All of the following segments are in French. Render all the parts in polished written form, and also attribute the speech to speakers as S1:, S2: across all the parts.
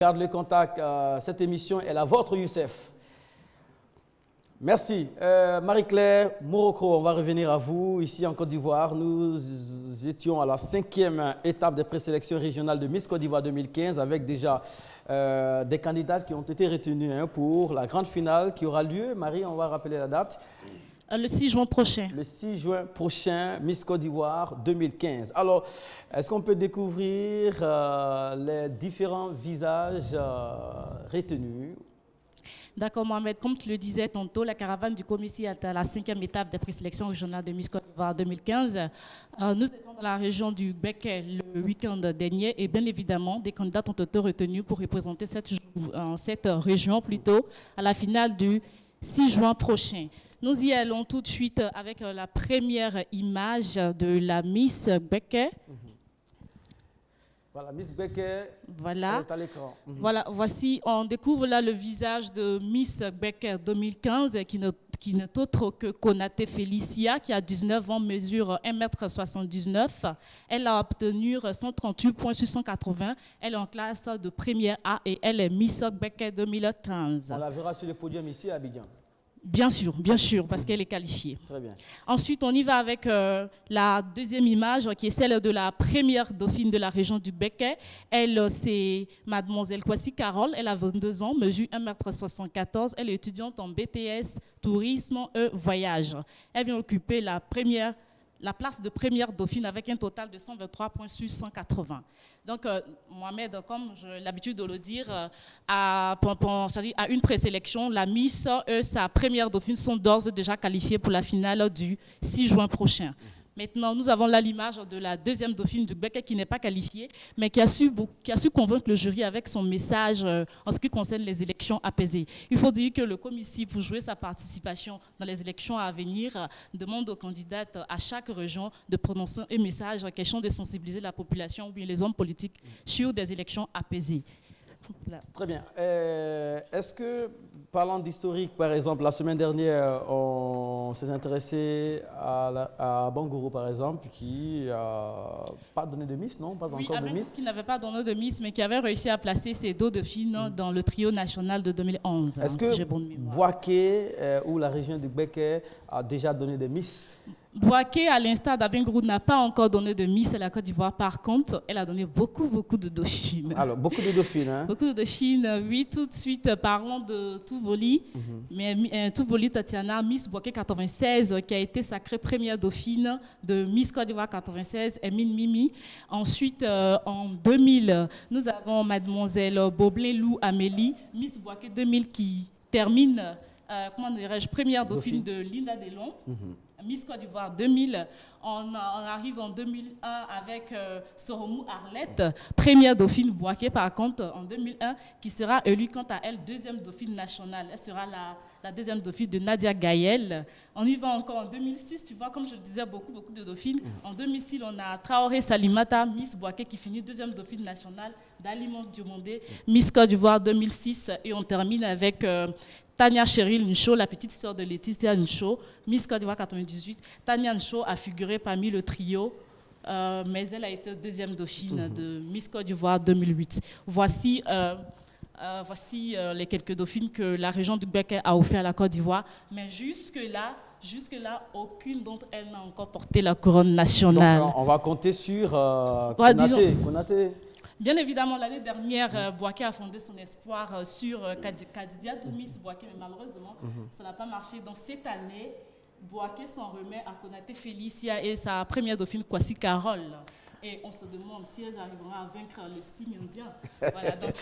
S1: Garde le contact, cette émission est la vôtre, Youssef. Merci. Marie-Claire Morocco, on va revenir à vous. Ici en Côte d'Ivoire, nous étions à la 5e étape des présélections régionales de Miss Côte d'Ivoire 2015 avec déjà des candidates qui ont été retenues pour la grande finale qui aura lieu. Marie, on va rappeler la date.
S2: Le 6 juin prochain.
S1: Le 6 juin prochain, Miss Côte d'Ivoire 2015. Alors, est-ce qu'on peut découvrir les différents visages retenus?
S2: D'accord, Mohamed. Comme tu le disais tantôt, la caravane du Comici est à la 5e étape des présélections régionales de Miss Côte d'Ivoire 2015. Nous étions dans la région du Béquet le week-end dernier et bien évidemment, des candidats ont été retenus pour représenter cette région plutôt à la finale du 6 juin prochain. Nous y allons tout de suite avec la première image de la Miss Béquet.
S1: Voilà, Miss Béquet,
S2: voilà.
S1: est à l'écran.
S2: Voilà, voici, on découvre là le visage de Miss Béquet 2015, qui n'est autre que Konaté Félicia, qui a 19 ans, mesure 1,79 m. Elle a obtenu 138 points sur 180. Elle est en classe de première A et elle est Miss Béquet 2015.
S1: On la verra sur le podium ici à Abidjan.
S2: Bien sûr, parce qu'elle est qualifiée.
S1: Très bien.
S2: Ensuite, on y va avec la deuxième image, qui est celle de la première dauphine de la région du Béquet. Elle, c'est mademoiselle Kwasi Carole. Elle a 22 ans, mesure 1,74 m. Elle est étudiante en BTS, tourisme et voyage. Elle vient occuper la place de première dauphine avec un total de 123 points sur 180. Donc, Mohamed, comme j'ai l'habitude de le dire, à une présélection, la Miss et sa première dauphine sont d'ores et déjà qualifiées pour la finale du 6 juin prochain. Maintenant, nous avons là l'image de la deuxième dauphine du Béquet qui n'est pas qualifiée, mais qui a su convaincre le jury avec son message en ce qui concerne les élections apaisées. Il faut dire que le Comici, pour jouer sa participation dans les élections à venir, demande aux candidates à chaque région de prononcer un message en question de sensibiliser la population ou bien les hommes politiques sur des élections apaisées. Là.
S1: Très bien. Est-ce que, parlant d'historique, par exemple, la semaine dernière, on s'est intéressé à Bangourou, par exemple, qui n'a pas donné de Miss, non? Pas encore de Miss.
S2: Qui n'avait pas donné de Miss, mais qui avait réussi à placer ses deux dauphines dans le trio national de 2011.
S1: Est-ce que Boaké ou la région du Béquet a déjà donné des Miss?
S2: Boaké, à l'instar d'Abengourou, n'a pas encore donné de Miss à la Côte d'Ivoire. Par contre, elle a donné beaucoup de dauphines.
S1: Alors, beaucoup de dauphines, hein?
S2: Beaucoup de dauphines, oui. Tout de suite, parlons de Touvoli. Touvoli Tatiana, Miss Boaké 96, qui a été sacrée première dauphine de Miss Côte d'Ivoire 96, Emine Mimi. Ensuite, en 2000, nous avons mademoiselle Boblé-Lou Amélie, Miss Boaké 2000, qui termine, première dauphine de Linda Delon. Miss Côte d'Ivoire 2000, on arrive en 2001 avec Soromou Arlette, première dauphine Boaké par contre en 2001, qui sera élue quant à elle deuxième dauphine nationale. Elle sera la deuxième dauphine de Nadia Gaël. On y va encore en 2006, tu vois, comme je le disais, beaucoup de dauphines. En 2006, on a Traoré Salimata, Miss Boaké, qui finit deuxième dauphine nationale, d'Alimon Diomondé, Miss Côte d'Ivoire 2006, et on termine avec Tania Cheryl Ncho, la petite sœur de Laetitia Ncho, Miss Côte d'Ivoire 98. Tania Ncho a figuré parmi le trio, mais elle a été deuxième dauphine de Miss Côte d'Ivoire 2008. Voici les quelques dauphines que la région du Béquet a offert à la Côte d'Ivoire, mais jusque-là, aucune d'entre elles n'a encore porté la couronne nationale.
S1: Donc, on va compter sur Konaté.
S2: Bien évidemment, l'année dernière, Boaké a fondé son espoir sur Kadidia Miss Boaké, mais malheureusement, ça n'a pas marché. Donc cette année, Boaké s'en remet à Konaté Félicia et sa première dauphine Kwasi Carole. Et on se demande si elles arriveront à vaincre le signe indien. Voilà, donc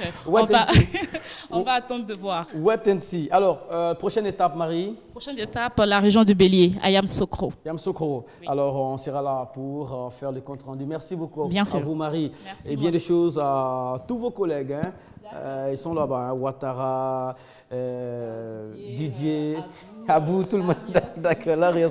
S2: on va attendre de voir.
S1: Wait and see. Alors, prochaine étape, Marie.
S2: Prochaine étape, la région du Bélier, à Yamoussoukro.
S1: Yamoussoukro. Oui. Alors, on sera là pour faire le compte rendu. Merci beaucoup
S2: à
S1: vous, Marie.
S2: Merci,
S1: et bien des choses à tous vos collègues. Hein. Ils sont là-bas, hein. Ouattara, Didier, Abou, tout le monde. D'accord, Larios.